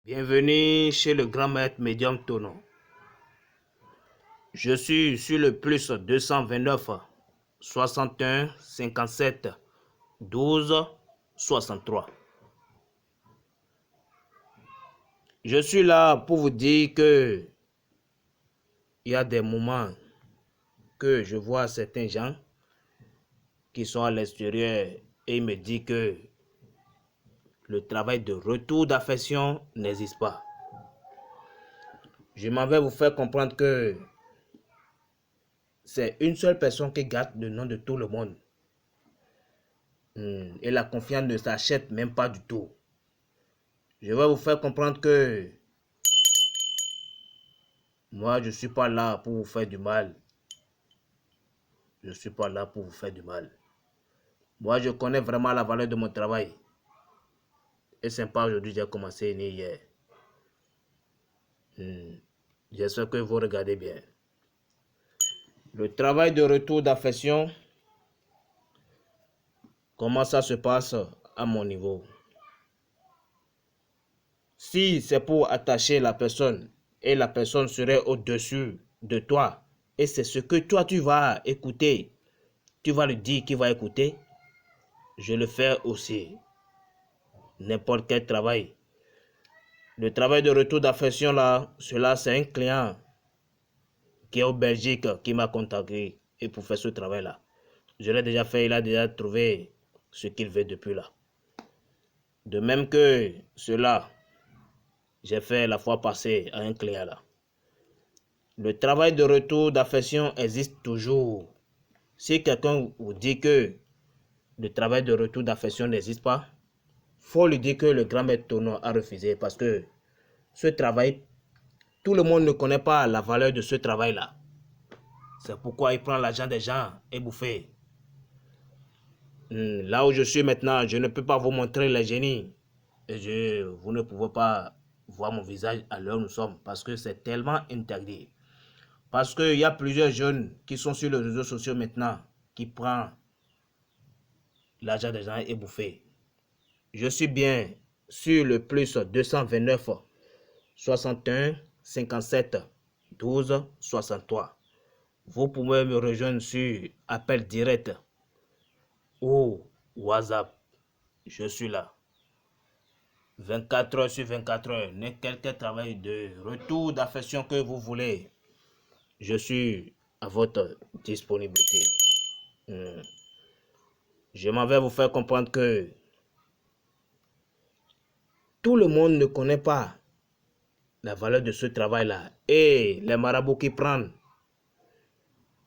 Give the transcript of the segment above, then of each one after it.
Bienvenue chez le grand maître médium Tono. Je suis sur le plus 229 61 57 12 63. Je suis là pour vous dire que il y a des moments que je vois certains gens qui sont à l'extérieur et ils me disent que le travail de retour d'affection n'existe pas. Je m'en vais vous faire comprendre que c'est une seule personne qui garde le nom de tout le monde. Et la confiance ne s'achète même pas du tout. Je vais vous faire comprendre que moi, je ne suis pas là pour vous faire du mal. Je ne suis pas là pour vous faire du mal. Moi, je connais vraiment la valeur de mon travail. Et c'est pas aujourd'hui que j'ai commencé ni hier. J'espère que vous regardez bien. Le travail de retour d'affection, comment ça se passe à mon niveau? Si c'est pour attacher la personne et la personne serait au-dessus de toi et c'est ce que toi tu vas écouter, tu vas le dire qu'il va écouter, je le fais aussi. N'importe quel travail. Le travail de retour d'affection là, cela c'est un client qui est au Belgique qui m'a contacté et pour faire ce travail là. Je l'ai déjà fait, il a déjà trouvé ce qu'il veut depuis là. De même que cela, j'ai fait la fois passée à un client là. Le travail de retour d'affection existe toujours. Si quelqu'un vous dit que le travail de retour d'affection n'existe pas, faut lui dire que le grand maître Tono a refusé parce que ce travail, tout le monde ne connaît pas la valeur de ce travail-là. C'est pourquoi il prend l'argent des gens et bouffe. Là où je suis maintenant, je ne peux pas vous montrer les génies. Et vous ne pouvez pas voir mon visage à l'heure où nous sommes parce que c'est tellement interdit. Parce qu'il y a plusieurs jeunes qui sont sur les réseaux sociaux maintenant qui prennent l'argent des gens et bouffent. Je suis bien sur le plus 229 61 57 12 63. Vous pouvez me rejoindre sur appel direct ou WhatsApp. Je suis là. 24 heures sur 24 heures. Quel travail de retour d'affection que vous voulez, je suis à votre disponibilité. Je m'en vais vous faire comprendre que tout le monde ne connaît pas la valeur de ce travail-là. Et les marabouts qui prennent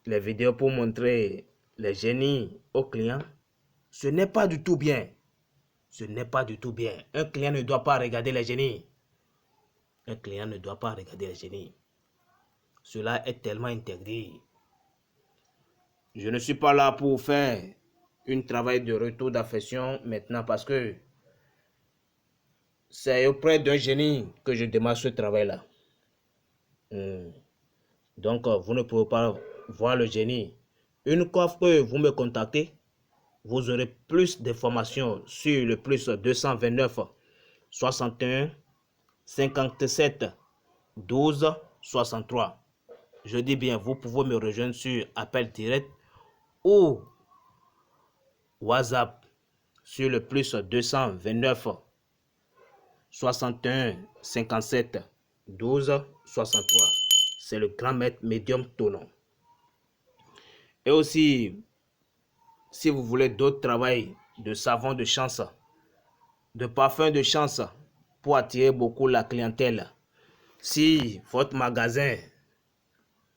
les vidéos pour montrer les génies aux clients, ce n'est pas du tout bien. Ce n'est pas du tout bien. Un client ne doit pas regarder les génies. Un client ne doit pas regarder les génies. Cela est tellement interdit. Je ne suis pas là pour faire un travail de retour d'affection maintenant parce que c'est auprès d'un génie que je demande ce travail-là. Donc, vous ne pouvez pas voir le génie. Une fois que vous me contactez, vous aurez plus d'informations sur le plus 229 61 57 12 63. Je dis bien, vous pouvez me rejoindre sur appel direct ou WhatsApp sur le plus 229 61 57 12 63. C'est le grand maître médium Tono. Et aussi, si vous voulez d'autres travails de savon de chance, de parfum de chance pour attirer beaucoup la clientèle, si votre magasin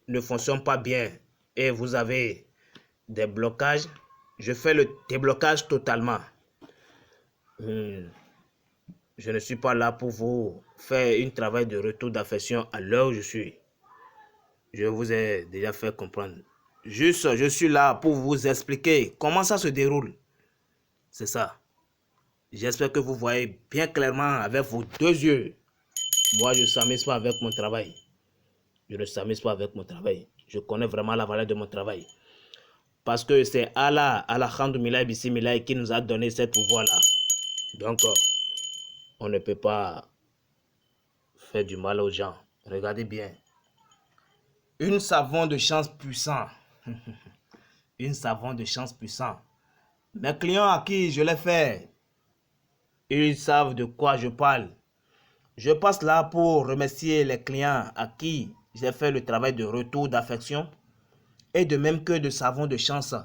ne fonctionne pas bien et vous avez des blocages, je fais le déblocage totalement. Je ne suis pas là pour vous faire un travail de retour d'affection à l'heure où je suis. Je vous ai déjà fait comprendre. Juste, je suis là pour vous expliquer comment ça se déroule. C'est ça. J'espère que vous voyez bien clairement avec vos deux yeux. Moi, je ne s'amuse pas avec mon travail. Je ne s'amuse pas avec mon travail. Je connais vraiment la valeur de mon travail. Parce que c'est Allah, Alhamdoulilah, Bismillah, qui nous a donné ce pouvoir-là. Donc, on ne peut pas fait du mal aux gens. Regardez bien. Une savon de chance puissant. Une savon de chance puissant. Mes clients à qui je l'ai fait, ils savent de quoi je parle. Je passe là pour remercier les clients à qui j'ai fait le travail de retour d'affection et de même que de savon de chance,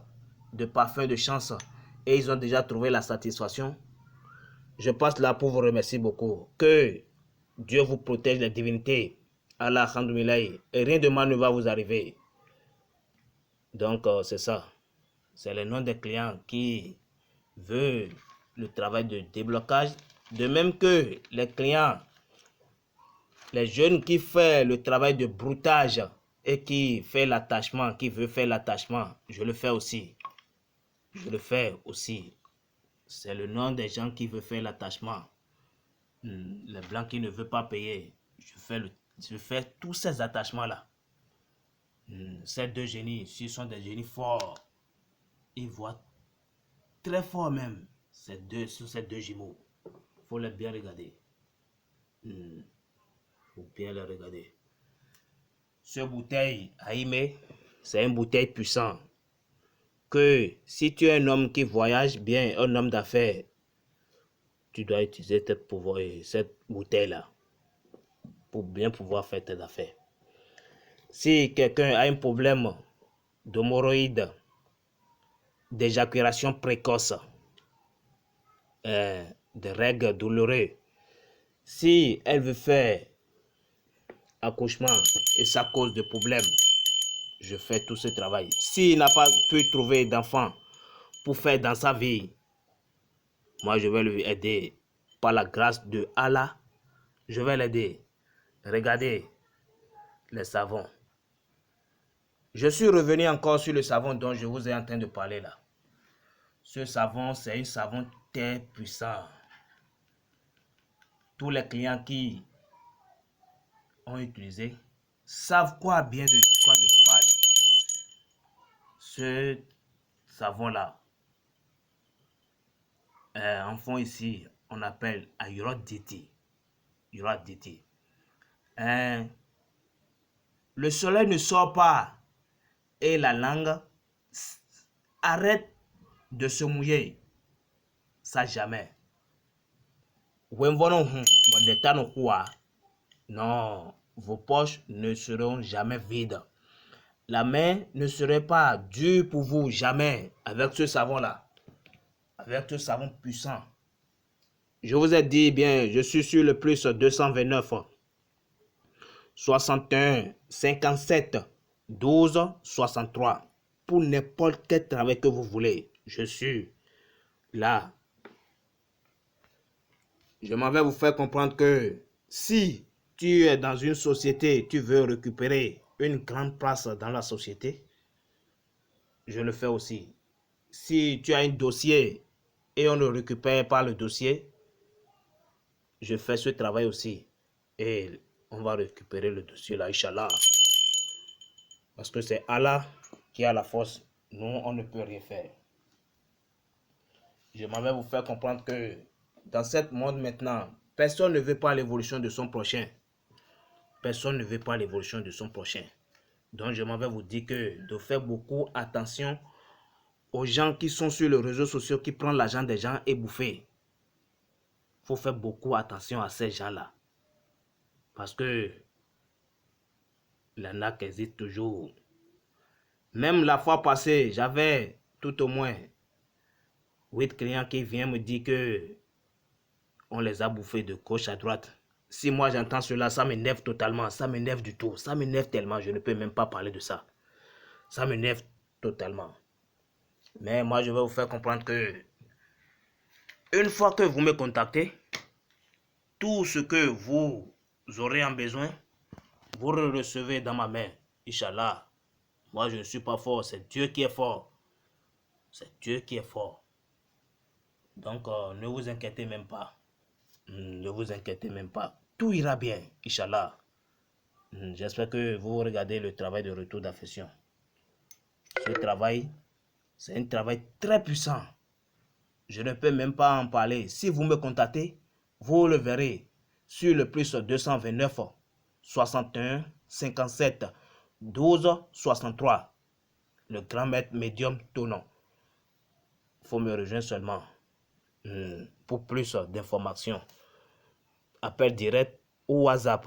de parfum de chance. Et ils ont déjà trouvé la satisfaction. Je passe là pour vous remercier beaucoup. Que Dieu vous protège, les divinités. Allah, alhamdoulilah, et rien de mal ne va vous arriver. Donc, c'est ça. C'est le nom des clients qui veulent le travail de déblocage. De même que les clients, les jeunes qui font le travail de broutage et qui fait l'attachement, qui veut faire l'attachement, je le fais aussi. Je le fais aussi. C'est le nom des gens qui veulent faire l'attachement. Les blancs qui ne veulent pas payer. Je fais tous ces attachements-là. Ces deux génies, s'ils sont des génies forts, ils voient très fort même sur ces deux jumeaux. Il faut les bien regarder. Faut bien les regarder. Cette bouteille, Aïmé, c'est une bouteille puissante. Que si tu es un homme qui voyage bien, un homme d'affaires, tu dois utiliser cette bouteille-là pour bien pouvoir faire tes affaires. Si quelqu'un a un problème d'hémorroïdes, d'éjaculation précoce, de règles douloureuses, si elle veut faire accouchement et ça cause de problèmes, je fais tout ce travail. S'il n'a pas pu trouver d'enfant pour faire dans sa vie, moi je vais lui aider par la grâce de Allah. Je vais l'aider. Regardez les savons. Je suis revenu encore sur le savon dont je vous ai en train de parler là. Ce savon, c'est un savon très puissant. Tous les clients qui ont utilisé savent bien de quoi je parle. Ce savon-là, en fond ici, on appelle Ayuroditi. Le soleil ne sort pas et la langue arrête de se mouiller. Ça jamais. Non, vos poches ne seront jamais vides. La main ne serait pas dure pour vous, jamais, avec ce savon-là. Avec ce savon puissant. Je vous ai dit bien, je suis sur le plus 229 61 57 12 63. Pour n'importe quel travail que vous voulez, je suis là. Je m'en vais vous faire comprendre que si tu es dans une société, tu veux récupérer une grande place dans la société, je le fais aussi. Si tu as un dossier et on ne récupère pas le dossier, je fais ce travail aussi. Et on va récupérer le dossier là, Inch'Allah. Parce que c'est Allah qui a la force. Nous, on ne peut rien faire. Je m'en vais vous faire comprendre que dans ce monde maintenant, personne ne veut pas l'évolution de son prochain. Personne ne veut pas l'évolution de son prochain. Donc, je m'en vais vous dire que de faire beaucoup attention aux gens qui sont sur les réseaux sociaux, qui prennent l'argent des gens et bouffer. Il faut faire beaucoup attention à ces gens-là. Parce que l'arnaque existe toujours. Même la fois passée, j'avais tout au moins 8 clients qui viennent me dire que on les a bouffés de gauche à droite. Si moi j'entends cela, ça m'énerve totalement. Ça m'énerve du tout. Ça m'énerve tellement, je ne peux même pas parler de ça. Ça m'énerve totalement. Mais moi, je vais vous faire comprendre que une fois que vous me contactez, tout ce que vous aurez en besoin, vous le recevez dans ma main. Inch'Allah. Moi, je ne suis pas fort. C'est Dieu qui est fort. C'est Dieu qui est fort. Donc, ne vous inquiétez même pas. Ne vous inquiétez même pas. Tout ira bien, Inch'Allah. J'espère que vous regardez le travail de retour d'affection. Ce travail, c'est un travail très puissant. Je ne peux même pas en parler. Si vous me contactez, vous le verrez. sur le plus 229 61 57 12 63. Le grand maître médium Tonon. Faut me rejoindre seulement. Pour plus d'informations, appel direct ou WhatsApp